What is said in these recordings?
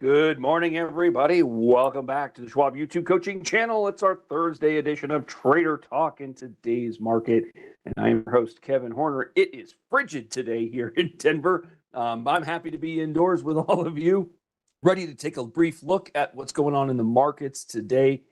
Good morning, everybody. Welcome back to the Schwab YouTube coaching channel. It's our Thursday edition of Trader Talk in today's market. And I am your host, Kevin Horner. It is frigid today here in Denver. I'm happy to be indoors with all of you, ready to take a brief look at what's going on in the markets today.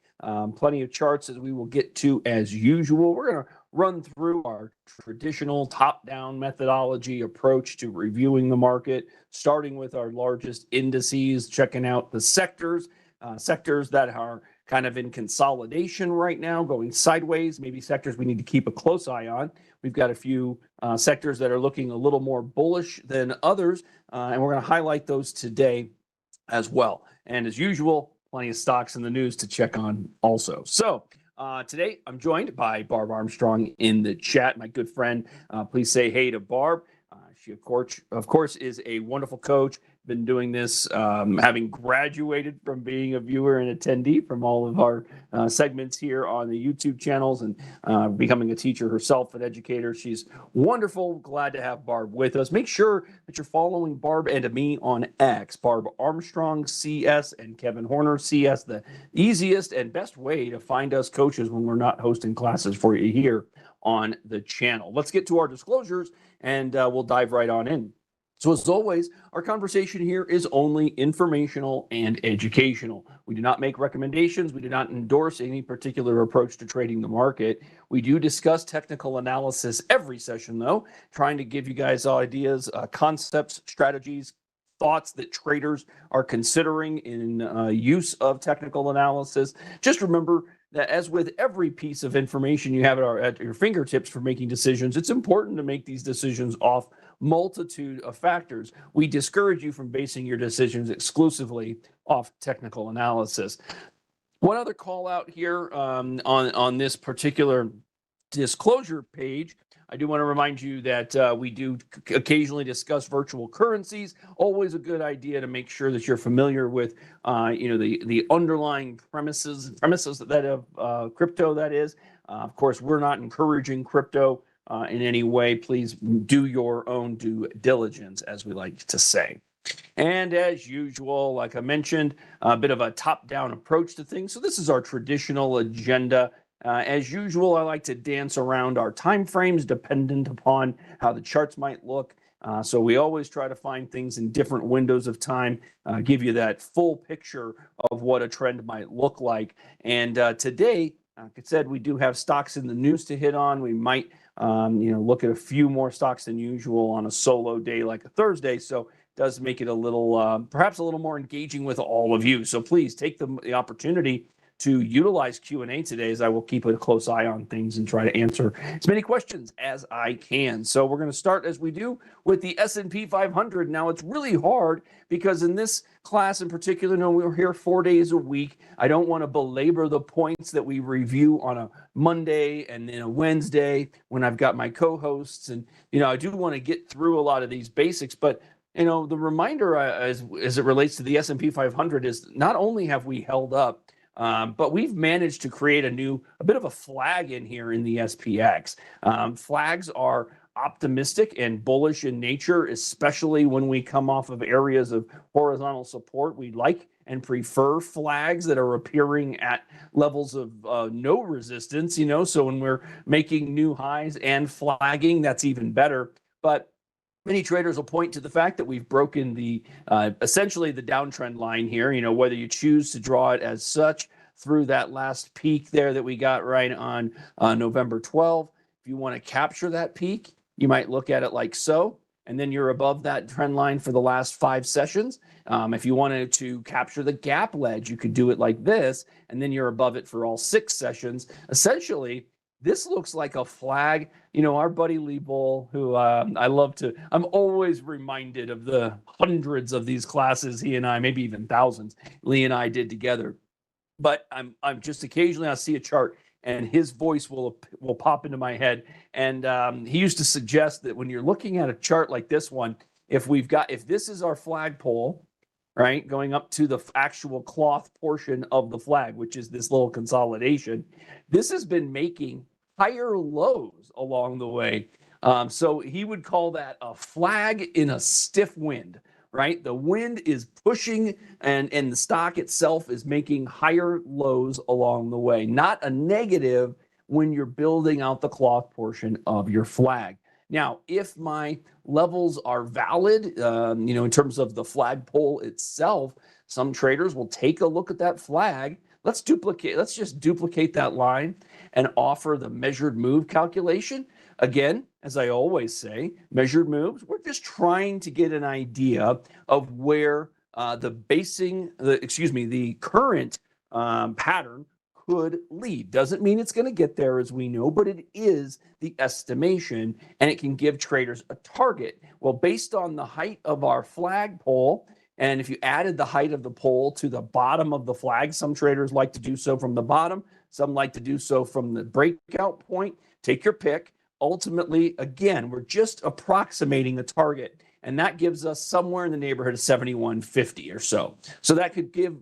Plenty of charts as we will get to as usual. We're going to run through our traditional top-down methodology approach to reviewing the market, starting with our largest indices, checking out the sectors that are kind of in consolidation right now, going sideways, maybe sectors we need to keep a close eye on. We've got a few sectors that are looking a little more bullish than others, and we're going to highlight those today as well. And as usual, plenty of stocks in the news to check on also. So today I'm joined by Barb Armstrong in the chat, my good friend. Please say hey to Barb. She, of course, is a wonderful coach. Been doing this, having graduated from being a viewer and attendee from all of our segments here on the YouTube channels and becoming a teacher herself, an educator. She's wonderful. Glad to have Barb with us. Make sure that you're following Barb and me on X, Barb Armstrong CS and Kevin Horner CS, the easiest and best way to find us coaches when we're not hosting classes for you here on the channel. Let's get to our disclosures and we'll dive right on in. So as always, our conversation here is only informational and educational. We do not make recommendations. We do not endorse any particular approach to trading the market. We do discuss technical analysis every session, though, trying to give you guys ideas, concepts, strategies, thoughts that traders are considering in use of technical analysis. Just remember that as with every piece of information you have at your fingertips for making decisions, it's important to make these decisions off multitude of factors. We discourage you from basing your decisions exclusively off technical analysis. One other call out here on this particular disclosure page. I do want to remind you that we do occasionally discuss virtual currencies. Always a good idea to make sure that you're familiar with, the underlying premises that of crypto. That is, of course, we're not encouraging crypto in any way. Please do your own due diligence, as we like to say. And as usual, like I mentioned, a bit of a top-down approach to things. So this is our traditional agenda. As usual, I like to dance around our time frames dependent upon how the charts might look. So we always try to find things in different windows of time, give you that full picture of what a trend might look like. And today, like I said, we do have stocks in the news to hit on. We might, look at a few more stocks than usual on a solo day like a Thursday. So it does make it a little, perhaps a little more engaging with all of you. So please take the opportunity to utilize Q&A today, as I will keep a close eye on things and try to answer as many questions as I can. So we're going to start, as we do, with the S&P 500. Now, it's really hard because in this class in particular, we're here 4 days a week. I don't want to belabor the points that we review on a Monday and then a Wednesday when I've got my co-hosts. And, I do want to get through a lot of these basics, but the reminder as it relates to the S&P 500 is not only have we held up, but we've managed to create a bit of a flag in here in the SPX. Flags are optimistic and bullish in nature, especially when we come off of areas of horizontal support. We like and prefer flags that are appearing at levels of no resistance, so when we're making new highs and flagging, that's even better. But many traders will point to the fact that we've broken the essentially the downtrend line here, whether you choose to draw it as such through that last peak there that we got right on November 12th. If you want to capture that peak, you might look at it like so, and then you're above that trend line for the last 5 sessions. If you wanted to capture the gap wedge, you could do it like this, and then you're above it for all 6 sessions. Essentially, this looks like a flag. Our buddy Lee Bull, who I'm always reminded of the hundreds of these classes he and I, maybe even thousands, Lee and I did together. But I'm just occasionally I see a chart and his voice will pop into my head. And he used to suggest that when you're looking at a chart like this one, if this is our flagpole, right, going up to the actual cloth portion of the flag, which is this little consolidation, this has been making higher lows along the way. So he would call that a flag in a stiff wind, right? The wind is pushing and the stock itself is making higher lows along the way, not a negative when you're building out the cloth portion of your flag. Now, if my levels are valid, in terms of the flagpole itself, some traders will take a look at that flag. Let's just duplicate that line and offer the measured move calculation. Again, as I always say, measured moves, we're just trying to get an idea of where the current pattern could lead. Doesn't mean it's going to get there, as we know, but it is the estimation, and it can give traders a target. Well, based on the height of our flagpole, and if you added the height of the pole to the bottom of the flag, some traders like to do so from the bottom, some like to do so from the breakout point. Take your pick. Ultimately, again, we're just approximating a target, and that gives us somewhere in the neighborhood of 7150 or so. So that could give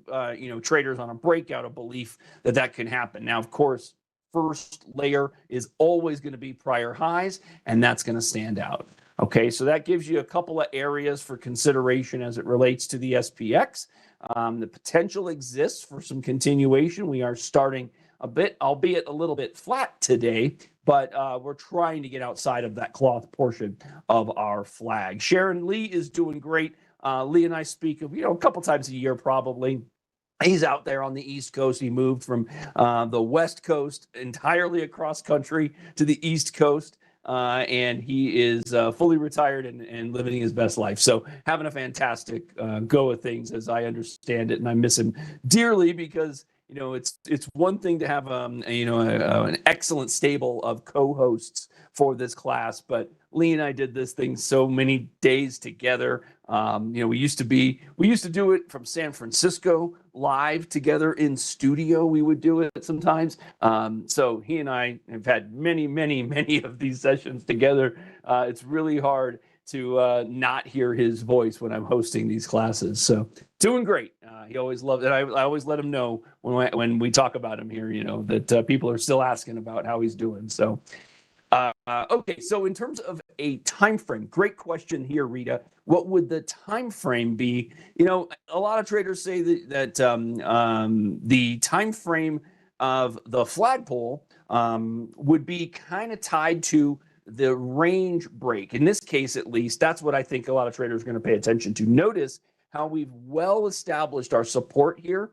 traders on a breakout a belief that that can happen. Now, of course, first layer is always going to be prior highs, and that's going to stand out. Okay, so that gives you a couple of areas for consideration as it relates to the SPX. The potential exists for some continuation. We are starting a bit, albeit a little bit flat today, but we're trying to get outside of that cloth portion of our flag. Sharon Lee is doing great. Lee and I speak of, a couple times a year probably. He's out there on the East Coast. He moved from the West Coast entirely across country to the East Coast. And he is fully retired and living his best life. So having a fantastic go of things, as I understand it, and I miss him dearly because it's one thing to have an excellent stable of co-hosts for this class, but Lee and I did this thing so many days together. We used to do it from San Francisco live together in studio. We would do it sometimes. So he and I have had many, many, many of these sessions together. It's really hard to not hear his voice when I'm hosting these classes. So doing great. He always loved it. I always let him know when we talk about him here, that people are still asking about how he's doing. So okay, so in terms of a time frame, great question here, Rita. What would the time frame be? A lot of traders say that the time frame of the flagpole would be kind of tied to the range break. In this case, at least, that's what I think a lot of traders are going to pay attention to. Notice how we've well established our support here.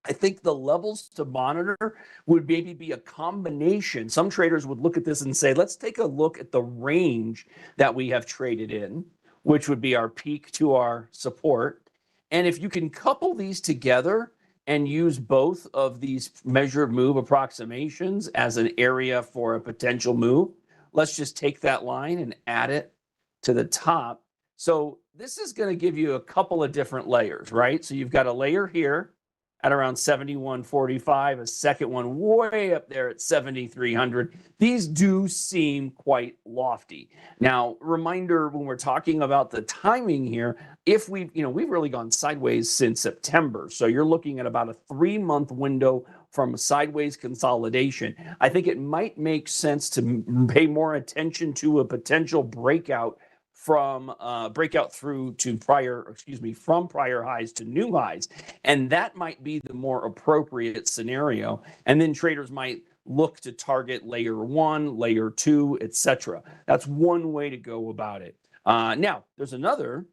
I think the levels to monitor would maybe be a combination. Some traders would look at this and say, let's take a look at the range that we have traded in, which would be our peak to our support. And if you can couple these together and use both of these measured move approximations as an area for a potential move, let's just take that line and add it to the top. So this is going to give you a couple of different layers, right? So you've got a layer here at around 71.45, a second one way up there at 7,300. These do seem quite lofty. Now, reminder when we're talking about the timing here, if we've really gone sideways since September. So you're looking at about a 3-month window from sideways consolidation. I think it might make sense to pay more attention to a potential breakout from from prior highs to new highs. And that might be the more appropriate scenario. And then traders might look to target layer 1, layer 2, etc. That's one way to go about it. Now, there's another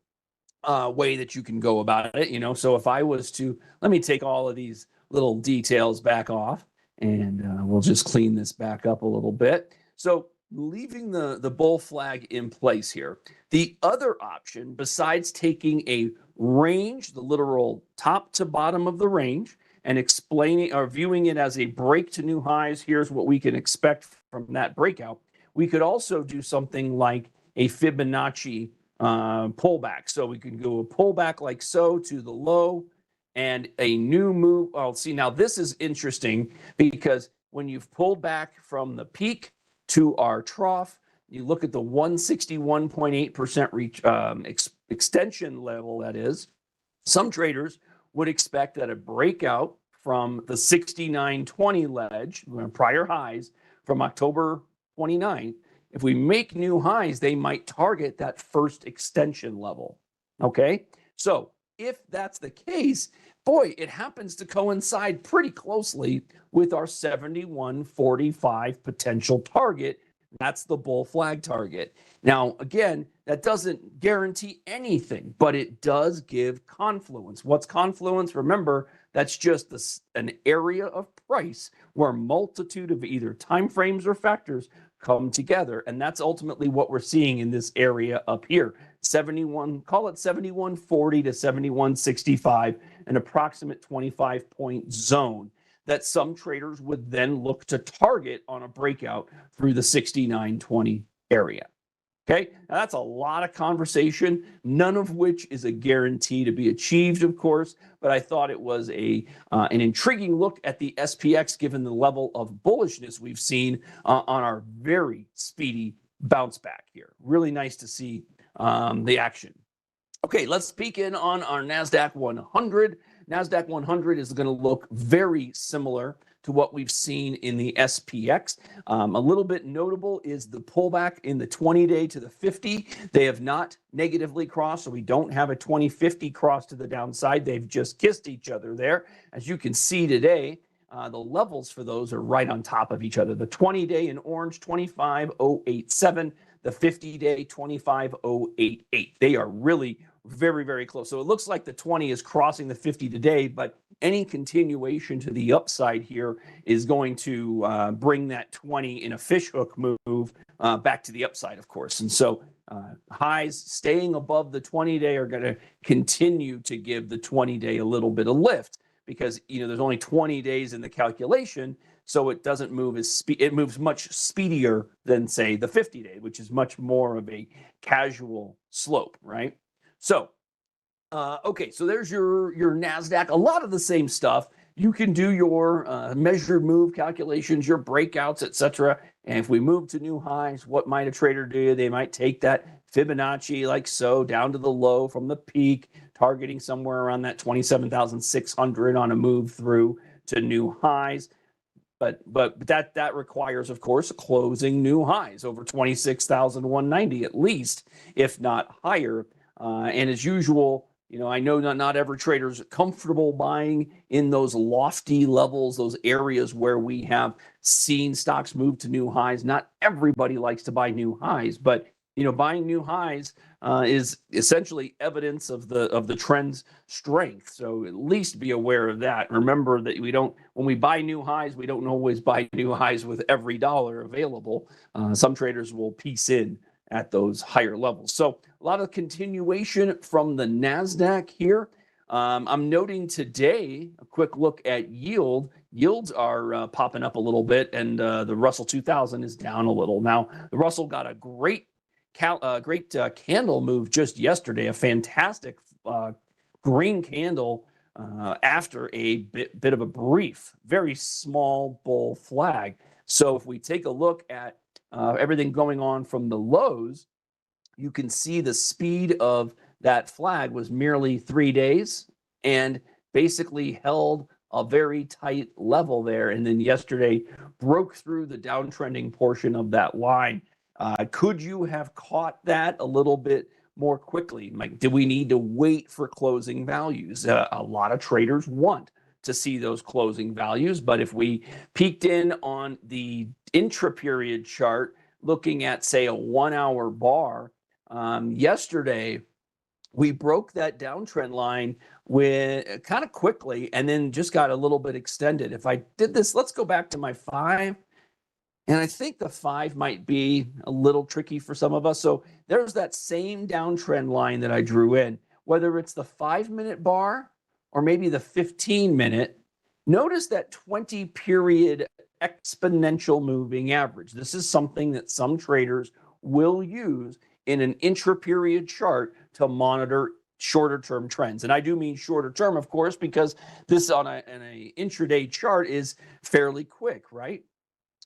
way that you can go about it. So if I was to, let me take all of these little details back off, and we'll just clean this back up a little bit. So leaving the bull flag in place here. The other option, besides taking a range, the literal top to bottom of the range, and explaining or viewing it as a break to new highs, here's what we can expect from that breakout. We could also do something like a Fibonacci pullback. So we can go a pullback like so to the low and a new move. Oh, see, now this is interesting because when you've pulled back from the peak to our trough, you look at the 161.8% reach extension level, that is. Some traders would expect that a breakout from the 69.20 ledge, prior highs from October 29th, if we make new highs, they might target that first extension level. Okay, So if that's the case, boy, it happens to coincide pretty closely with our 71.45 potential target. That's the bull flag target. Now, again, that doesn't guarantee anything, but it does give confluence. What's confluence? Remember, that's just an area of price where a multitude of either time frames or factors come together. And that's ultimately what we're seeing in this area up here. 71, call it 71.40 to 71.65, an approximate 25-point zone that some traders would then look to target on a breakout through the 69.20 area. Okay, now that's a lot of conversation, none of which is a guarantee to be achieved, of course, but I thought it was an intriguing look at the SPX given the level of bullishness we've seen on our very speedy bounce back here. Really nice to see the action. Okay, let's peek in on our NASDAQ 100. NASDAQ 100 is going to look very similar to what we've seen in the SPX. A little bit notable is the pullback in the 20-day to the 50. They have not negatively crossed, so we don't have a 20-50 cross to the downside. They've just kissed each other there. As you can see today, the levels for those are right on top of each other. The 20-day in orange, 25.087. The 50-day, 25.088. They are really very, very close. So it looks like the 20 is crossing the 50 today, but any continuation to the upside here is going to bring that 20 in a fishhook move back to the upside, of course. And so highs staying above the 20-day are going to continue to give the 20-day a little bit of lift because, there's only 20 days in the calculation. So it doesn't move it moves much speedier than, say, the 50-day, which is much more of a casual slope, right? So, okay, so there's your NASDAQ. A lot of the same stuff. You can do your measured move calculations, your breakouts, etc. And if we move to new highs, what might a trader do? They might take that Fibonacci like so down to the low from the peak, targeting somewhere around that 27,600 on a move through to new highs. But that requires, of course, closing new highs over 26,190 at least, if not higher. And as usual, I know not every trader is comfortable buying in those lofty levels, those areas where we have seen stocks move to new highs. Not everybody likes to buy new highs, but buying new highs is essentially evidence of the trend's strength. So at least be aware of that. Remember that when we buy new highs, we don't always buy new highs with every dollar available. Some traders will piece in at those higher levels. So a lot of continuation from the NASDAQ here. I'm noting today a quick look at yield. Yields are popping up a little bit, and the Russell 2000 is down a little. Now, the Russell got a great candle move just yesterday, a fantastic green candle after a bit of a brief, very small bull flag. So if we take a look at everything going on from the lows, you can see the speed of that flag was merely 3 days and basically held a very tight level there. And then yesterday broke through the downtrending portion of that line. Could you have caught that a little bit more quickly? Like, do we need to wait for closing values? A lot of traders want to see those closing values, but if we peeked in on the intra-period chart, looking at, say, a 1-hour bar, yesterday we broke that downtrend line with kind of quickly and then just got a little bit extended. If I did this, let's go back to my 5. And I think the 5 might be a little tricky for some of us. So there's that same downtrend line that I drew in, whether it's the 5-minute bar or maybe the 15-minute. Notice that 20-period exponential moving average. This is something that some traders will use in an intra-period chart to monitor shorter term trends. And I do mean shorter term, of course, because this on an intraday chart is fairly quick, right?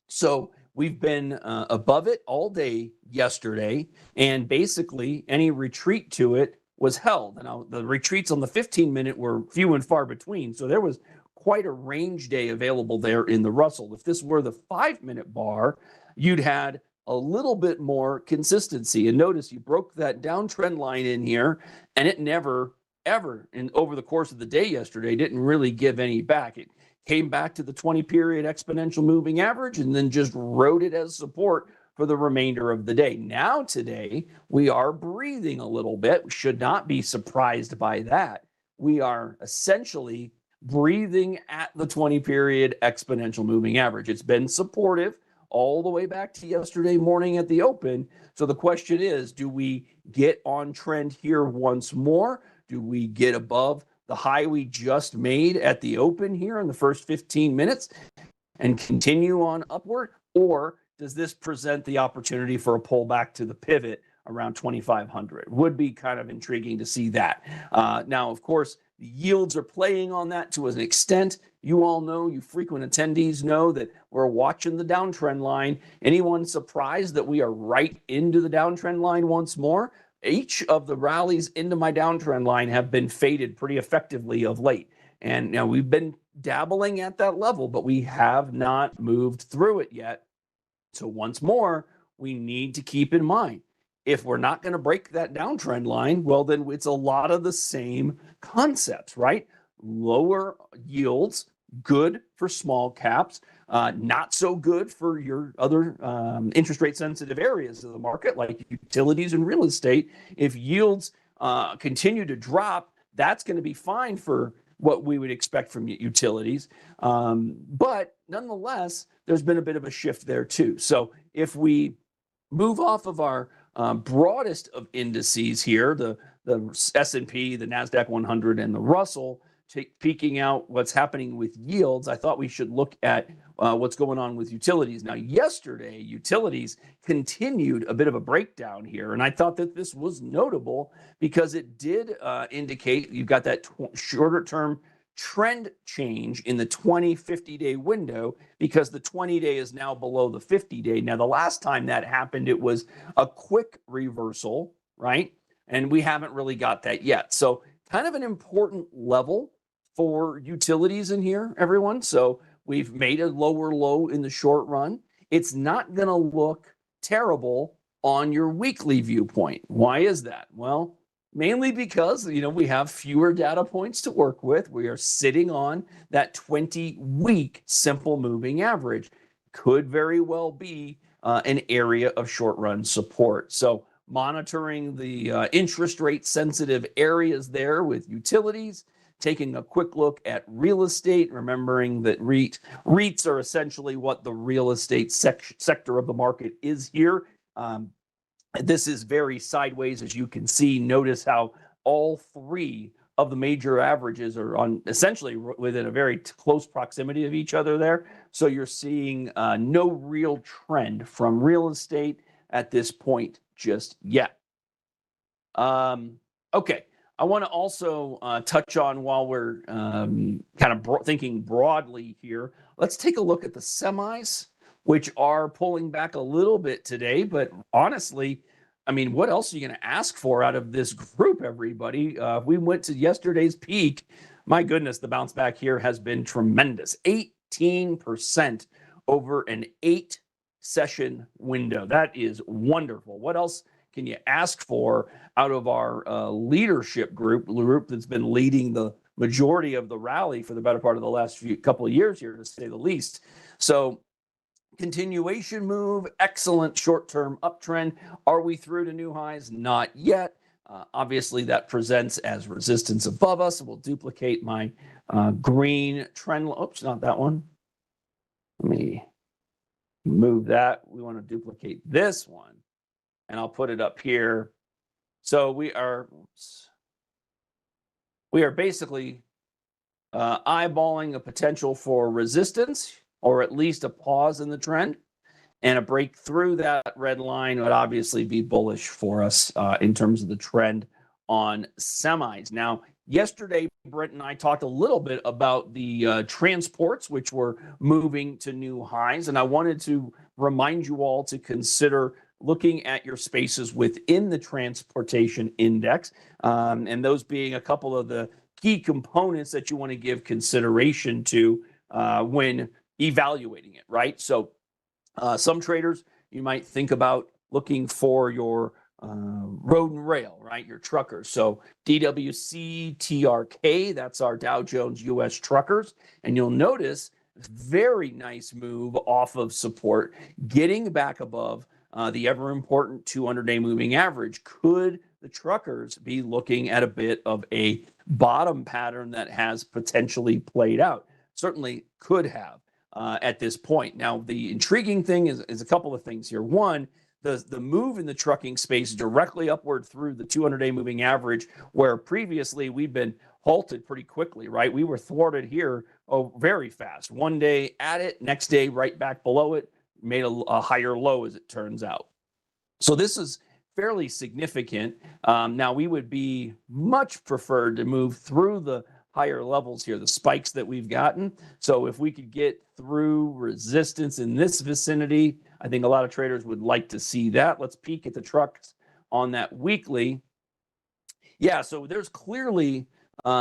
So we've been above it all day yesterday, and basically any retreat to it was held. Now, the retreats on the 15-minute were few and far between, so there was quite a range day available there in the Russell. If this were the 5-minute bar, you'd had a little bit more consistency. And notice you broke that downtrend line in here, and it never ever over the course of the day yesterday didn't really give any back. It came back to the 20-period exponential moving average and then just rode it as support for the remainder of the day. Now today, we are breathing a little bit. We should not be surprised by that. We are essentially breathing at the 20-period exponential moving average. It's been supportive all the way back to yesterday morning at the open. So the question is, do we get on trend here once more? Do we get above the high we just made at the open here in the first 15 minutes and continue on upward? Or does this present the opportunity for a pullback to the pivot around 2,500? Would be kind of intriguing to see that. Now, of course, the yields are playing on that to an extent. You all know, you frequent attendees know that we're watching the downtrend line. Anyone surprised that we are right into the downtrend line once more? Each of the rallies into my downtrend line have been faded pretty effectively of late. And now we've been dabbling at that level, but we have not moved through it yet. So once more, we need to keep in mind, if we're not going to break that downtrend line, well, then it's a lot of the same concepts, right? Lower yields, good for small caps, not so good for your other interest rate sensitive areas of the market, like utilities and real estate. If yields continue to drop, that's going to be fine for what we would expect from utilities. But nonetheless, there's been a bit of a shift there too. So if we move off of our broadest of indices here, the S&P, the NASDAQ 100, and the Russell, peeking out what's happening with yields, I thought we should look at what's going on with utilities. Now, yesterday, utilities continued a bit of a breakdown here, and I thought that this was notable because it did indicate you've got that shorter-term trend change in the 50-day window, because the 20-day is now below the 50-day. Now, the last time that happened, it was a quick reversal, right? And we haven't really got that yet. So kind of an important level for utilities in here, everyone. So we've made a lower low in the short run. It's not going to look terrible on your weekly viewpoint. Why is that? Well, mainly because, we have fewer data points to work with. We are sitting on that 20-week simple moving average. Could very well be an area of short-run support. So monitoring the interest rate sensitive areas there with utilities, taking a quick look at real estate, remembering that REITs are essentially what the real estate sector of the market is here. This is very sideways, as you can see. Notice how all three of the major averages are on essentially within a very close proximity of each other there. So you're seeing no real trend from real estate at this point just yet. Okay, I want to also touch on, while we're kind of thinking broadly here, let's take a look at the semis, which are pulling back a little bit today. But honestly, I mean, what else are you going to ask for out of this group, everybody? We went to yesterday's peak. My goodness, the bounce back here has been tremendous. 18% over an 8-session window. That is wonderful. What else can you ask for out of our leadership group that's been leading the majority of the rally for the better part of the last couple of years here, to say the least? So continuation move, excellent short-term uptrend. Are we through to new highs? Not yet. Obviously, that presents as resistance above us. We'll duplicate my green trend. Oops, not that one. Let me move that. We want to duplicate this one, and I'll put it up here. So we are basically eyeballing a potential for resistance, or at least a pause in the trend, and a break through that red line would obviously be bullish for us in terms of the trend on semis. Now, yesterday, Brent and I talked a little bit about the transports, which were moving to new highs, and I wanted to remind you all to consider looking at your spaces within the transportation index, and those being a couple of the key components that you want to give consideration to when evaluating it, right? So some traders, you might think about looking for your road and rail, right? Your truckers. So DWC TRK, that's our Dow Jones US truckers. And you'll notice very nice move off of support, getting back above the ever important 200-day moving average. Could the truckers be looking at a bit of a bottom pattern that has potentially played out? Certainly could have at this point. Now, the intriguing thing is a couple of things here. One, the move in the trucking space directly upward through the 200-day moving average, where previously we've been halted pretty quickly, right? We were thwarted here very fast. One day at it, next day right back below it, made a higher low as it turns out. So this is fairly significant. Now we would be much preferred to move through the higher levels here, the spikes that we've gotten. So if we could get through resistance in this vicinity, I think a lot of traders would like to see that. Let's peek at the trucks on that weekly. Yeah, so there's clearly,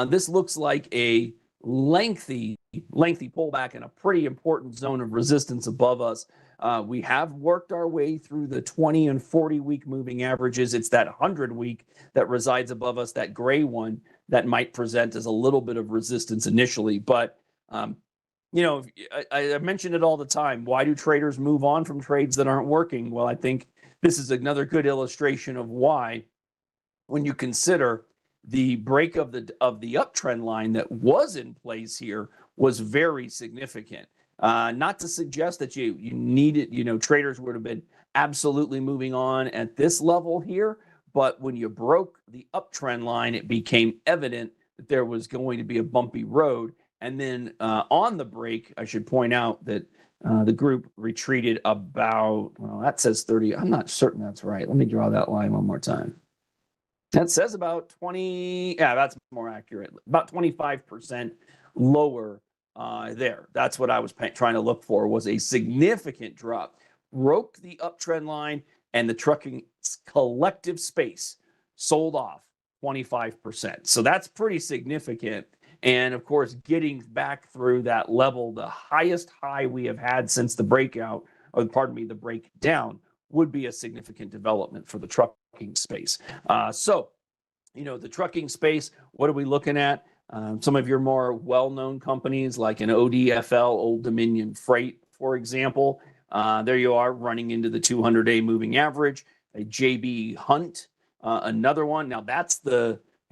this looks like a lengthy pullback in a pretty important zone of resistance above us. We have worked our way through the 20 and 40 week moving averages. It's that 100 week that resides above us, that gray one, that might present as a little bit of resistance initially. But, you know, I mention it all the time. Why do traders move on from trades that aren't working? Well, I think this is another good illustration of why, when you consider the break of the uptrend line that was in place here was very significant. Not to suggest that you needed, traders would have been absolutely moving on at this level here, but when you broke the uptrend line, it became evident that there was going to be a bumpy road. And then on the break, I should point out that the group retreated about, well, that says 30. I'm not certain that's right. Let me draw that line one more time. That says about 20. Yeah, that's more accurate. About 25% lower there. That's what I was trying to look for, was a significant drop. Broke the uptrend line, and the trucking collective space sold off 25%. So that's pretty significant. And of course, getting back through that level, the highest high we have had since the breakout, or pardon me, the breakdown, would be a significant development for the trucking space. So, the trucking space, what are we looking at? Some of your more well-known companies like an ODFL, Old Dominion Freight, for example. There you are running into the 200-day moving average. A JB Hunt, another one. Now that's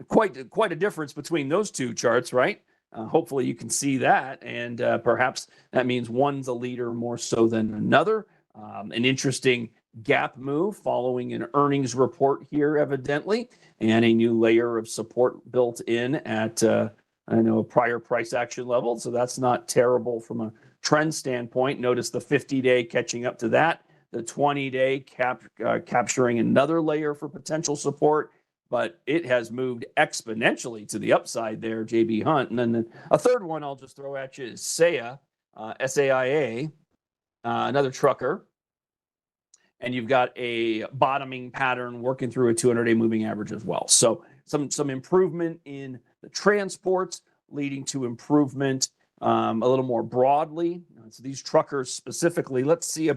quite a difference between those two charts, right? Hopefully you can see that, and perhaps that means one's a leader more so than another. An interesting gap move following an earnings report here, evidently, and a new layer of support built in at a prior price action level. So that's not terrible from a trend standpoint. Notice the 50-day catching up to that, the 20-day capturing another layer for potential support, but it has moved exponentially to the upside there, JB Hunt. And then a third one I'll just throw at you is SAIA, SAIA, another trucker. And you've got a bottoming pattern working through a 200-day moving average as well. So some improvement in the transports, leading to improvement a little more broadly. So these truckers specifically, let's see,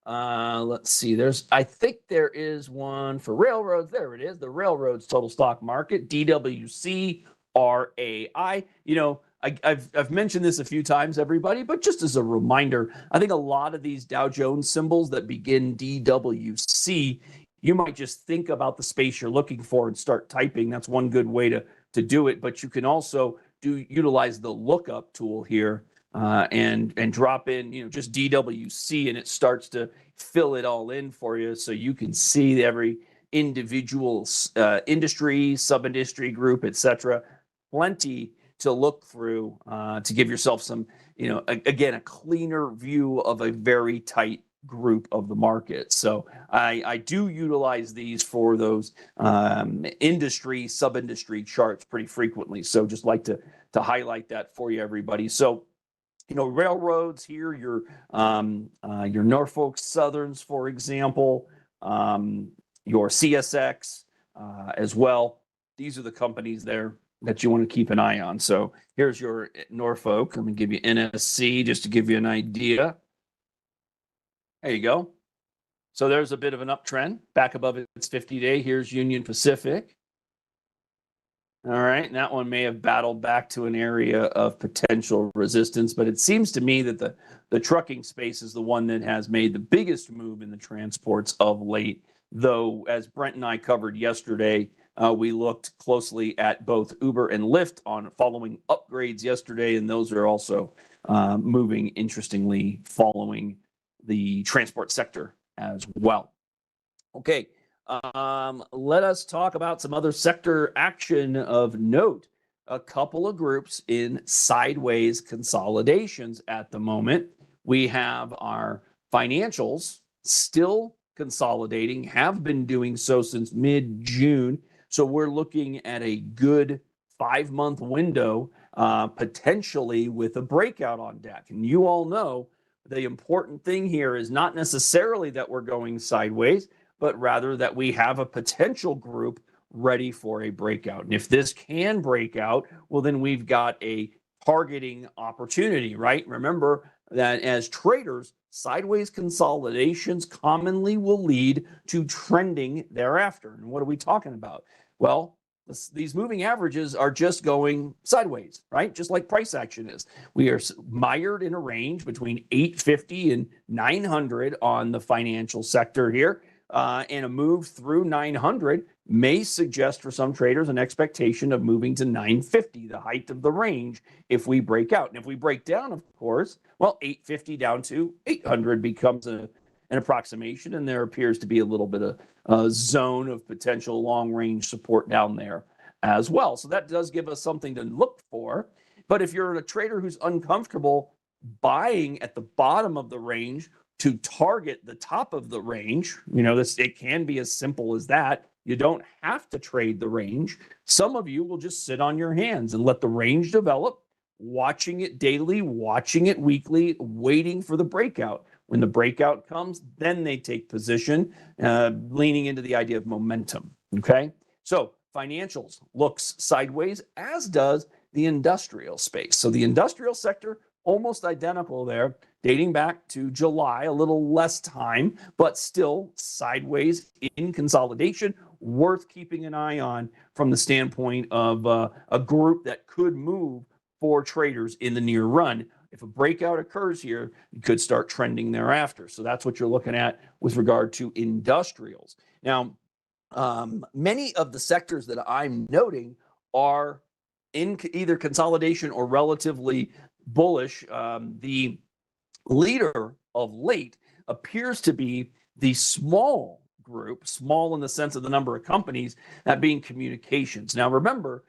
I think there is one for railroads. There it is, the railroads total stock market, DWC RAI. I've mentioned this a few times, everybody, but just as a reminder, I think a lot of these Dow Jones symbols that begin DWC, you might just think about the space you're looking for and start typing. That's one good way to do it. But you can also utilize the lookup tool here and drop in, just DWC, and it starts to fill it all in for you, so you can see every individual industry, sub-industry group, etc. Plenty to look through to give yourself some, again, a cleaner view of a very tight group of the market. So I do utilize these for those industry, sub-industry charts pretty frequently. So just like to highlight that for you, everybody. So, railroads here, your Norfolk Southerns, for example, your CSX as well. These are the companies there that you want to keep an eye on. So here's your Norfolk. I'm going to give you NSC just to give you an idea. There you go. So there's a bit of an uptrend back above its 50-day. Here's Union Pacific. All right, and that one may have battled back to an area of potential resistance, but it seems to me that the trucking space is the one that has made the biggest move in the transports of late. Though, as Brent and I covered yesterday, we looked closely at both Uber and Lyft on following upgrades yesterday, and those are also moving interestingly following the transport sector as well. Okay. Let us talk about some other sector action of note. A couple of groups in sideways consolidations at the moment. We have our financials still consolidating, have been doing so since mid-June. So we're looking at a good 5-month window, potentially with a breakout on deck. And you all know the important thing here is not necessarily that we're going sideways, but rather that we have a potential group ready for a breakout. And if this can break out, well, then we've got a targeting opportunity, right? Remember that as traders, sideways consolidations commonly will lead to trending thereafter. And what are we talking about? Well, these moving averages are just going sideways, right? Just like price action is. We are mired in a range between 850 and 900 on the financial sector here. And a move through 900 may suggest for some traders an expectation of moving to 950, the height of the range, if we break out. And if we break down, of course, well, 850 down to 800 becomes an approximation, and there appears to be a little bit of a zone of potential long-range support down there as well. So that does give us something to look for. But if you're a trader who's uncomfortable buying at the bottom of the range to target the top of the range, it can be as simple as that. You don't have to trade the range. Some of you will just sit on your hands and let the range develop, watching it daily, watching it weekly, waiting for the breakout. When the breakout comes, then they take position, leaning into the idea of momentum. Okay, so financials looks sideways, as does the industrial space. So the industrial sector, almost identical there, dating back to July, a little less time, but still sideways in consolidation, worth keeping an eye on from the standpoint of a group that could move for traders in the near run. If a breakout occurs here, you could start trending thereafter. So that's what you're looking at with regard to industrials. Now, many of the sectors that I'm noting are in either consolidation or relatively bullish. The leader of late appears to be the small group, small in the sense of the number of companies, that being communications. Now, remember,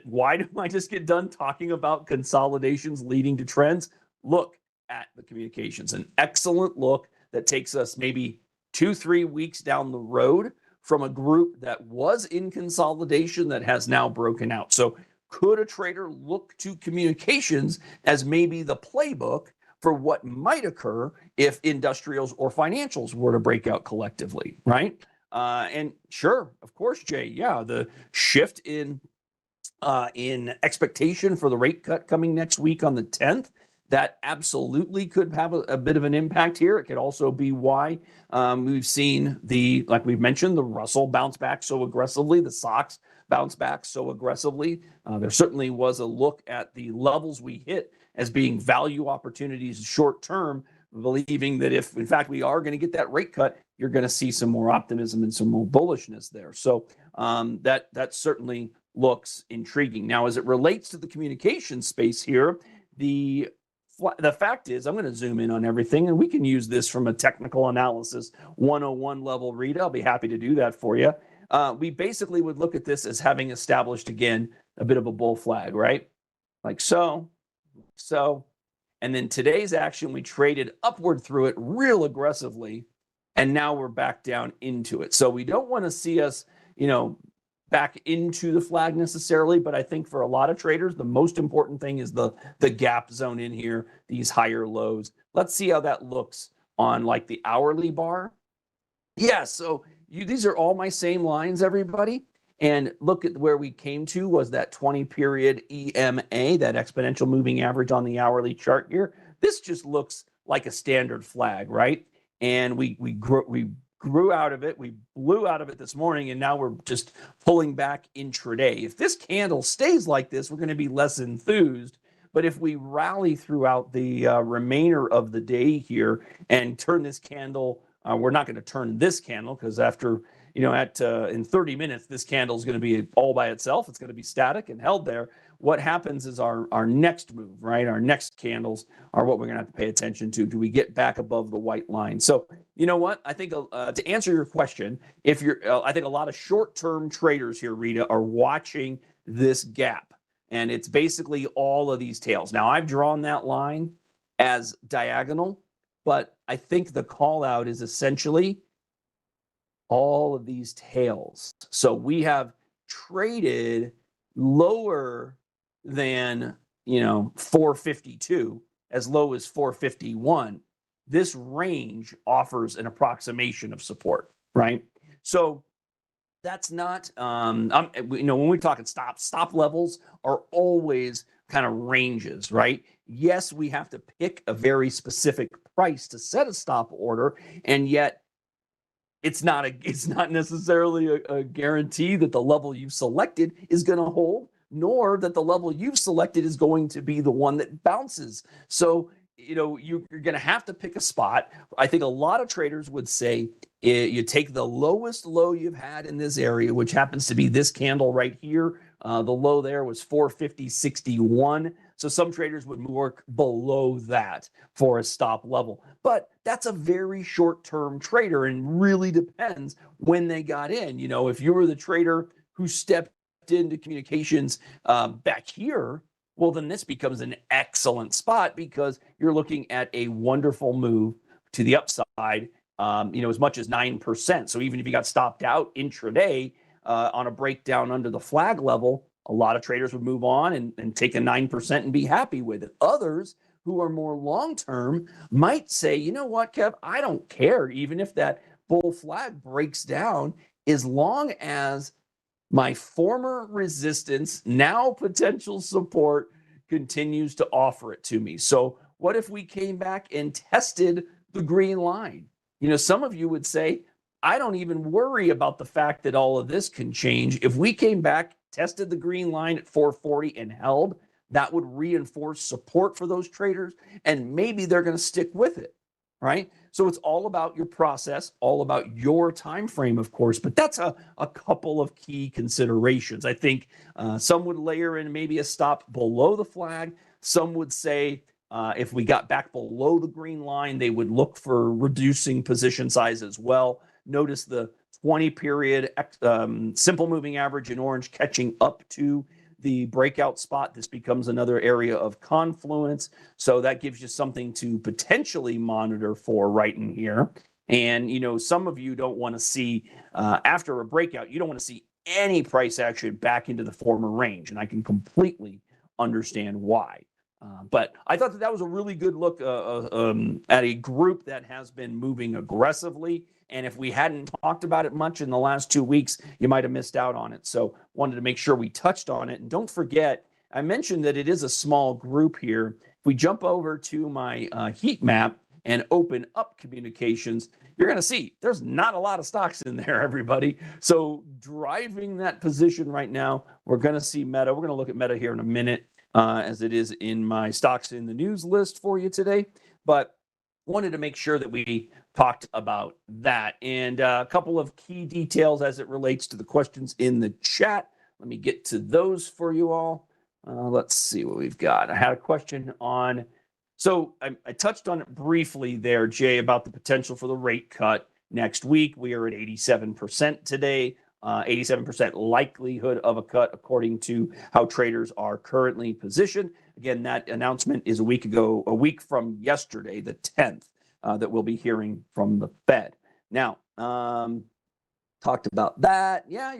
why did I just get done talking about consolidations leading to trends? Look at the communications, an excellent look that takes us maybe 2-3 weeks down the road from a group that was in consolidation that has now broken out. So could a trader look to communications as maybe the playbook for what might occur if industrials or financials were to break out collectively, right? And sure, of course, Jay, yeah, the shift in expectation for the rate cut coming next week on the 10th, that absolutely could have a bit of an impact here. It could also be why we've seen like we've mentioned, the Russell bounce back so aggressively, the SOX bounce back so aggressively. There certainly was a look at the levels we hit as being value opportunities short term, believing that if, in fact, we are going to get that rate cut, you're going to see some more optimism and some more bullishness there. So that certainly looks intriguing. Now, as it relates to the communication space here, the fact is, I'm going to zoom in on everything, and we can use this from a technical analysis 101 level read. I'll be happy to do that for you. We basically would look at this as having established, again, a bit of a bull flag, right? Like so. And then today's action, we traded upward through it real aggressively, and now we're back down into it. So we don't want to see us, back into the flag necessarily, but I think for a lot of traders, the most important thing is the gap zone in here, these higher lows. Let's see how that looks on like the hourly bar. Yeah, so these are all my same lines, everybody. And look at where we came to was that 20-period EMA, that exponential moving average on the hourly chart here. This just looks like a standard flag, right? and we grew out of it. We blew out of it this morning, and now we're just pulling back intraday. If this candle stays like this, we're going to be less enthused. But if we rally throughout the remainder of the day here and turn this candle, we're not going to turn this candle because after, in 30 minutes, this candle is going to be all by itself. It's going to be static and held there. What happens is our next move, right? Our next candles are what we're going to have to pay attention to. Do we get back above the white line? So you know what? I think to answer your question, I think a lot of short-term traders here, Rita, are watching this gap. And it's basically all of these tails. Now, I've drawn that line as diagonal, but I think the call out is essentially all of these tails. So we have traded lower than, 452, as low as 451. This range offers an approximation of support, right? So that's not, when we're talking stop levels are always kind of ranges, right? Yes, we have to pick a very specific price to set a stop order, and yet it's not necessarily a guarantee that the level you've selected is going to hold, nor that the level you've selected is going to be the one that bounces. So, you're going to have to pick a spot. I think a lot of traders would say you take the lowest low you've had in this area, which happens to be this candle right here. The low there was 450.61. So some traders would work below that for a stop level. But that's a very short-term trader and really depends when they got in. If you were the trader who stepped into communications back here, well, then this becomes an excellent spot because you're looking at a wonderful move to the upside, as much as 9%. So even if you got stopped out intraday on a breakdown under the flag level, a lot of traders would move on and take a 9% and be happy with it. Others who are more long-term might say, you know what, Kev, I don't care even if that bull flag breaks down, as long as my former resistance, now potential support, continues to offer it to me. So what if we came back and tested the green line? Some of you would say, I don't even worry about the fact that all of this can change. If we came back, tested the green line at 440 and held, that would reinforce support for those traders, and maybe they're going to stick with it, right? So it's all about your process, all about your time frame, of course, but that's a couple of key considerations. I think some would layer in maybe a stop below the flag. Some would say if we got back below the green line, they would look for reducing position size as well. Notice the 20-period simple moving average in orange catching up to the breakout spot. This becomes another area of confluence. So that gives you something to potentially monitor for right in here. And, some of you don't want to see, after a breakout, you don't want to see any price action back into the former range. And I can completely understand why. But I thought that was a really good look at a group that has been moving aggressively. And if we hadn't talked about it much in the last 2 weeks, you might have missed out on it. So wanted to make sure we touched on it. And don't forget, I mentioned that it is a small group here. If we jump over to my heat map and open up communications, you're going to see there's not a lot of stocks in there, everybody. So driving that position right now, we're going to see Meta. We're going to look at Meta here in a minute as it is in my stocks in the news list for you today. But wanted to make sure that we talked about that. And a couple of key details as it relates to the questions in the chat. Let me get to those for you all. Let's see what we've got. I had a question on, so I touched on it briefly there, Jay, about the potential for the rate cut next week. We are at 87% today, 87% likelihood of a cut according to how traders are currently positioned. Again, that announcement is a week from yesterday, the 10th, that we'll be hearing from the Fed. Now, talked about that. Yeah,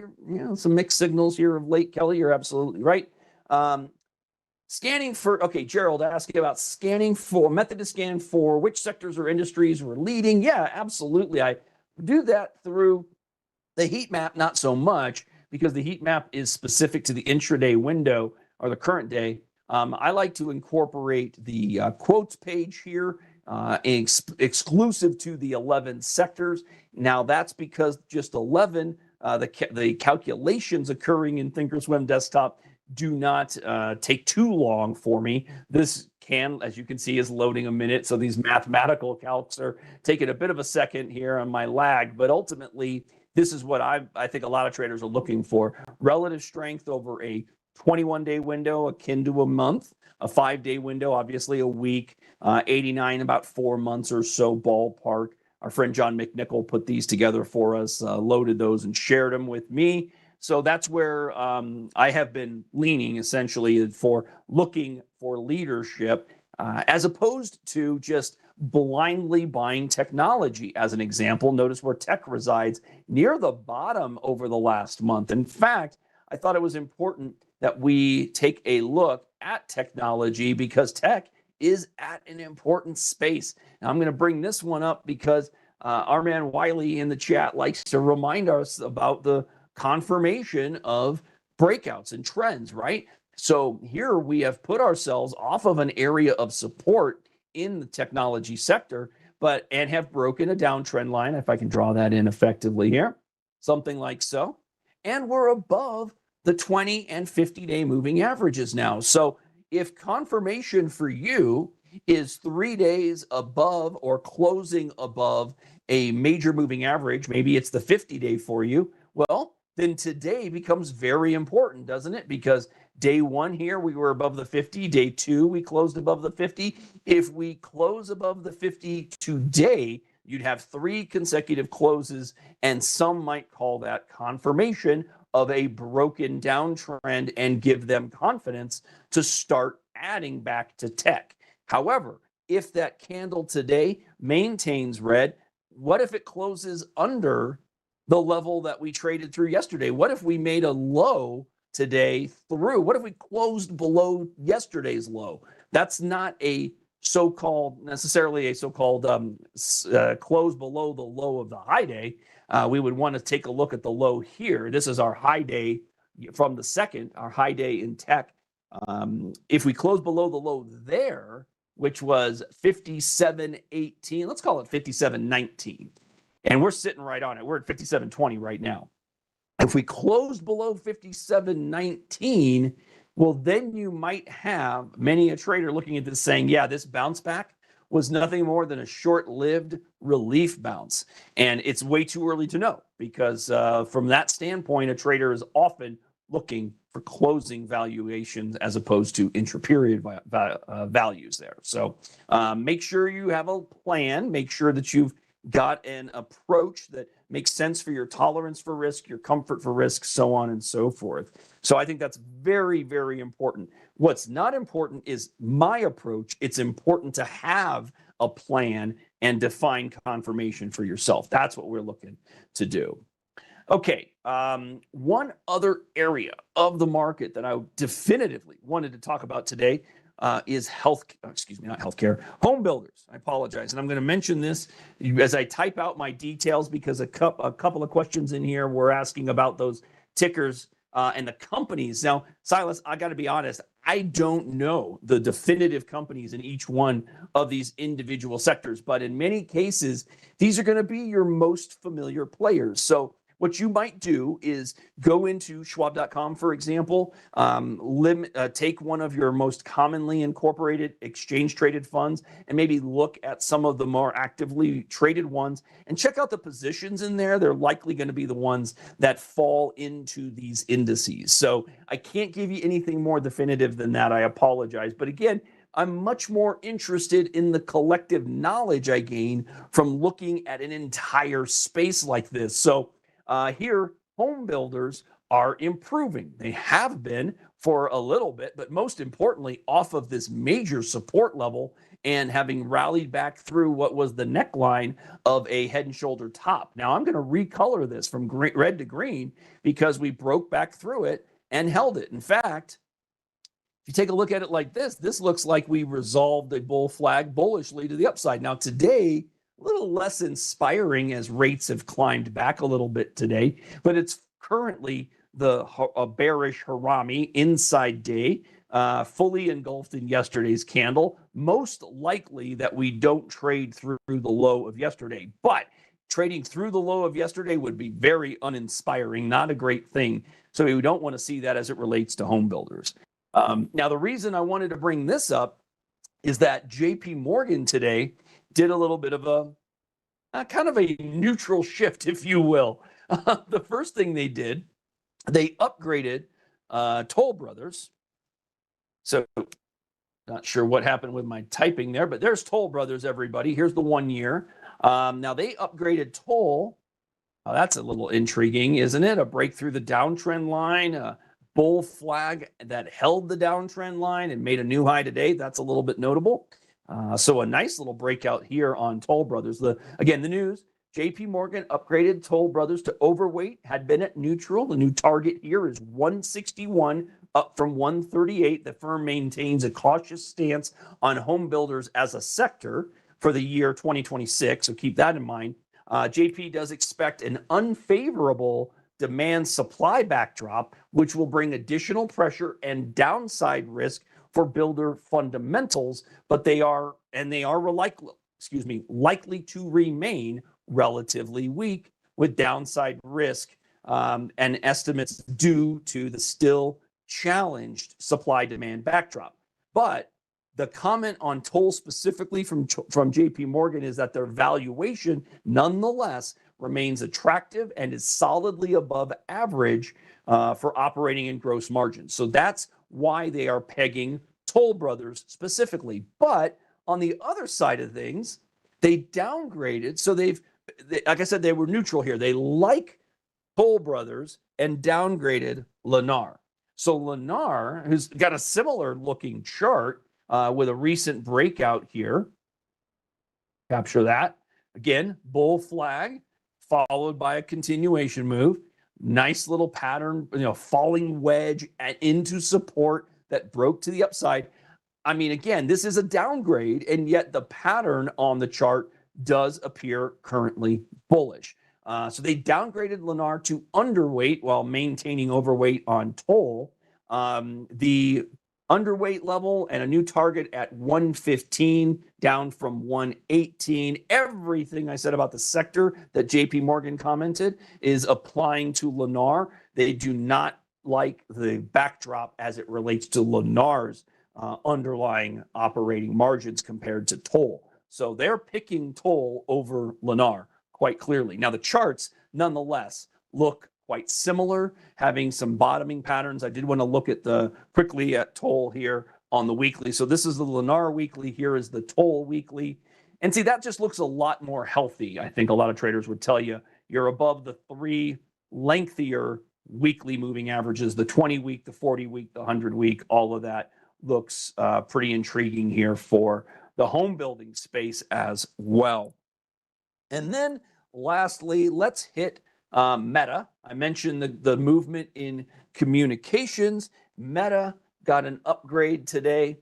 some mixed signals here of late, Kelly. You're absolutely right. Scanning for, Gerald asking about scanning for, method to scan for which sectors or industries were leading. Yeah, absolutely. I do that through the heat map, not so much, because the heat map is specific to the intraday window or the current day. I like to incorporate the quotes page here exclusive to the 11 sectors. Now that's because just 11, the calculations occurring in Thinkorswim Desktop do not take too long for me. This can, as you can see, is loading a minute. So these mathematical calcs are taking a bit of a second here on my lag, but ultimately this is what I think a lot of traders are looking for. Relative strength over a 21-day window, akin to a month, a 5-day window, obviously a week, 89, about 4 months or so ballpark. Our friend John McNichol put these together for us, loaded those and shared them with me. So that's where I have been leaning essentially for looking for leadership as opposed to just blindly buying technology. As an example, notice where tech resides near the bottom over the last month. In fact, I thought it was important that we take a look at technology because tech is at an important space. Now, I'm going to bring this one up because our man Wiley in the chat likes to remind us about the confirmation of breakouts and trends, right? So here we have put ourselves off of an area of support in the technology sector, and have broken a downtrend line, if I can draw that in effectively here, something like so. And we're above the 20 and 50-day moving averages now. So if confirmation for you is 3 days above or closing above a major moving average, maybe it's the 50-day for you, well, then today becomes very important, doesn't it? Because day one here, we were above the 50. Day two, we closed above the 50. If we close above the 50 today, you'd have 3 consecutive closes, and some might call that confirmation of a broken downtrend and give them confidence to start adding back to tech. However, if that candle today maintains red, what if it closes under the level that we traded through yesterday? What if we made a low today through? What if we closed below yesterday's low? That's not a necessarily a so-called close below the low of the high day. We would want to take a look at the low here. This is our high day from the second, our high day in tech. If we close below the low there, which was 57.18, let's call it 57.19. And we're sitting right on it. We're at 57.20 right now. If we close below 57.19, well, then you might have many a trader looking at this saying, yeah, this bounce back was nothing more than a short-lived relief bounce. And it's way too early to know because from that standpoint, a trader is often looking for closing valuations as opposed to intra-period values there. So make sure you have a plan. Make sure that you've got an approach that makes sense for your tolerance for risk, your comfort for risk, so on and so forth. So I think that's very, very important. What's not important is my approach. It's important to have a plan and define confirmation for yourself. That's what we're looking to do. Okay, one other area of the market that I definitively wanted to talk about today is home builders. I apologize. And I'm going to mention this as I type out my details because a couple of questions in here were asking about those tickers and the companies. Now, Silas, I got to be honest, I don't know the definitive companies in each one of these individual sectors, but in many cases, these are going to be your most familiar players. So what you might do is go into Schwab.com, for example, take one of your most commonly incorporated exchange-traded funds and maybe look at some of the more actively traded ones and check out the positions in there. They're likely going to be the ones that fall into these indices. So I can't give you anything more definitive than that. I apologize. But again, I'm much more interested in the collective knowledge I gain from looking at an entire space like this. So here, home builders are improving. They have been for a little bit, but most importantly, off of this major support level and having rallied back through what was the neckline of a head and shoulder top. Now, I'm going to recolor this from red to green because we broke back through it and held it. In fact, if you take a look at it like this looks like we resolved a bull flag bullishly to the upside. Now, today, a little less inspiring as rates have climbed back a little bit today, but it's currently a bearish Harami inside day. fully engulfed in yesterday's candle. Most likely that we don't trade through the low of yesterday, but trading through the low of yesterday would be very uninspiring, not a great thing. So we don't want to see that as it relates to home builders. Now, the reason I wanted to bring this up is that JP Morgan today did a little bit of a kind of a neutral shift, if you will. The first thing they did, they upgraded Toll Brothers. So not sure what happened with my typing there, but there's Toll Brothers, everybody. Here's the 1 year. Now they upgraded Toll. That's a little intriguing, isn't it? A break through the downtrend line, a bull flag that held the downtrend line and made a new high today. That's a little bit notable. So a nice little breakout here on Toll Brothers. Again, the news, JP Morgan upgraded Toll Brothers to overweight, had been at neutral. The new target here is 161, up from 138. The firm maintains a cautious stance on home builders as a sector for the year 2026, so keep that in mind. JP does expect an unfavorable demand supply backdrop, which will bring additional pressure and downside risk for builder fundamentals, but they are likely to remain relatively weak with downside risk and estimates due to the still challenged supply-demand backdrop. But the comment on Toll specifically from JP Morgan is that their valuation nonetheless remains attractive and is solidly above average for operating and gross margins. So that's why they are pegging Toll Brothers specifically. But on the other side of things, they downgraded. So like I said, they were neutral here. They like Toll Brothers and downgraded Lennar. So Lennar, who's got a similar looking chart with a recent breakout here, capture that. Again, bull flag followed by a continuation move. Nice little pattern, falling wedge into support that broke to the upside. I mean, again, this is a downgrade, and yet the pattern on the chart does appear currently bullish. So they downgraded Lennar to underweight while maintaining overweight on Toll. The underweight level and a new target at 115, down from 118. Everything I said about the sector that JP Morgan commented is applying to Lennar. They do not like the backdrop as it relates to Lennar's underlying operating margins compared to Toll. So they're picking Toll over Lennar quite clearly. Now the charts, nonetheless, look quite similar, having some bottoming patterns. I did want to look at quickly at Toll here on the weekly. So this is the Lennar weekly. Here is the Toll weekly. And see, that just looks a lot more healthy. I think a lot of traders would tell you you're above the 3 lengthier weekly moving averages, the 20-week, the 40-week, the 100-week. All of that looks pretty intriguing here for the home building space as well. And then lastly, let's hit Meta. I mentioned the movement in communications. Meta got an upgrade today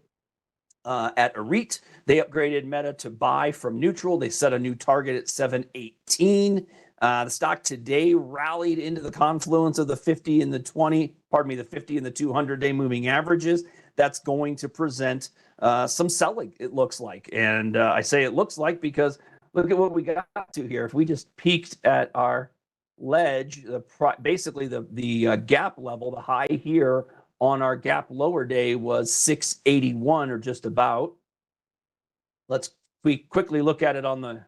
at AREIT. They upgraded Meta to buy from neutral. They set a new target at 718. The stock today rallied into the confluence of the 50 and the 50 and the 200-day moving averages. That's going to present some selling, it looks like. And I say it looks like because look at what we got to here. If we just peeked at our ledge, basically the gap level, the high here on our gap lower day was 681 or just about. We quickly look at it on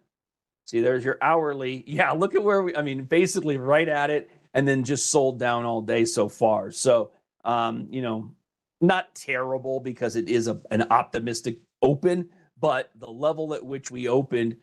see, there's your hourly. Yeah, look at where basically right at it, and then just sold down all day so far. So, not terrible because it is an optimistic open, but the level at which we opened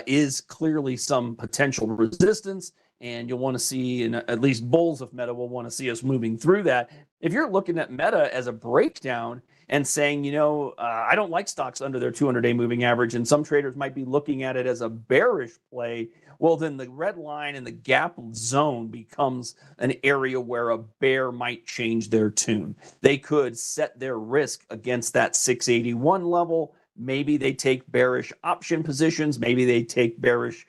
is clearly some potential resistance. And you'll want to see, and at least bulls of Meta will want to see us moving through that. If you're looking at Meta as a breakdown and saying, I don't like stocks under their 200-day moving average, and some traders might be looking at it as a bearish play, well, then the red line and the gap zone becomes an area where a bear might change their tune. They could set their risk against that 681 level. Maybe they take bearish option positions. Maybe they take bearish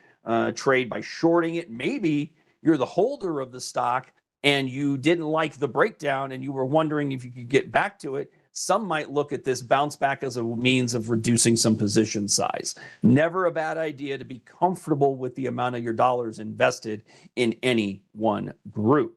trade by shorting it. Maybe you're the holder of the stock and you didn't like the breakdown and you were wondering if you could get back to it. some might look at this bounce back as a means of reducing some position size. Never a bad idea to be comfortable with the amount of your dollars invested in any one group.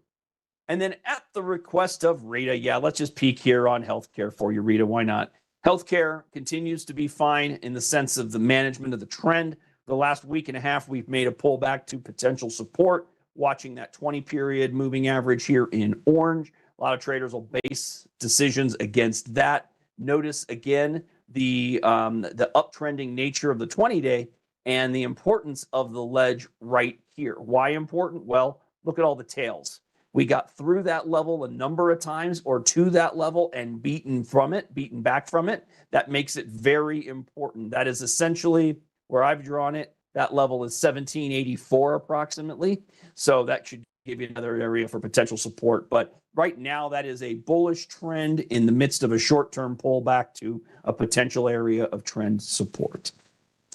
And then at the request of Rita, yeah, let's just peek here on healthcare for you, Rita. Why not? Healthcare continues to be fine in the sense of the management of the trend. The last week and a half, we've made a pullback to potential support, watching that 20-period moving average here in orange. A lot of traders will base decisions against that. Notice again the uptrending nature of the 20-day and the importance of the ledge right here. Why important? Well, look at all the tails. We got through that level a number of times or to that level and beaten back from it. That makes it very important. That is essentially where I've drawn it. That level is 1784 approximately. So that should give you another area for potential support. But right now, that is a bullish trend in the midst of a short-term pullback to a potential area of trend support.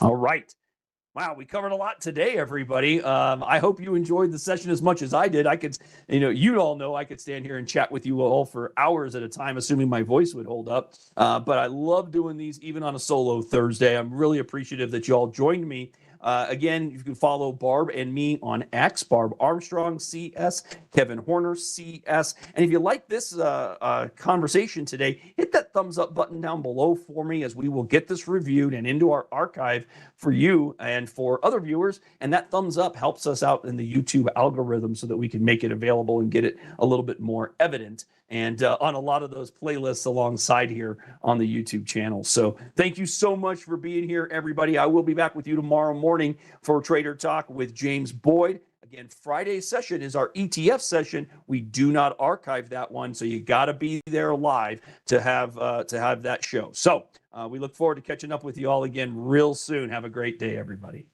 All right. Wow, we covered a lot today, everybody. I hope you enjoyed the session as much as I did. I could, you all know I could stand here and chat with you all for hours at a time, assuming my voice would hold up. But I love doing these even on a solo Thursday. I'm really appreciative that you all joined me. Again, you can follow Barb and me on X, Barb Armstrong CS, Kevin Horner CS. And if you like this conversation today, hit that thumbs up button down below for me as we will get this reviewed and into our archive for you and for other viewers. And that thumbs up helps us out in the YouTube algorithm so that we can make it available and get it a little bit more evident and on a lot of those playlists alongside here on the YouTube channel. So thank you so much for being here, everybody. I will be back with you tomorrow morning for Trader Talk with James Boyd. Again, Friday's session is our ETF session. We do not archive that one, so you got to be there live to have that show. So we look forward to catching up with you all again real soon. Have a great day, everybody.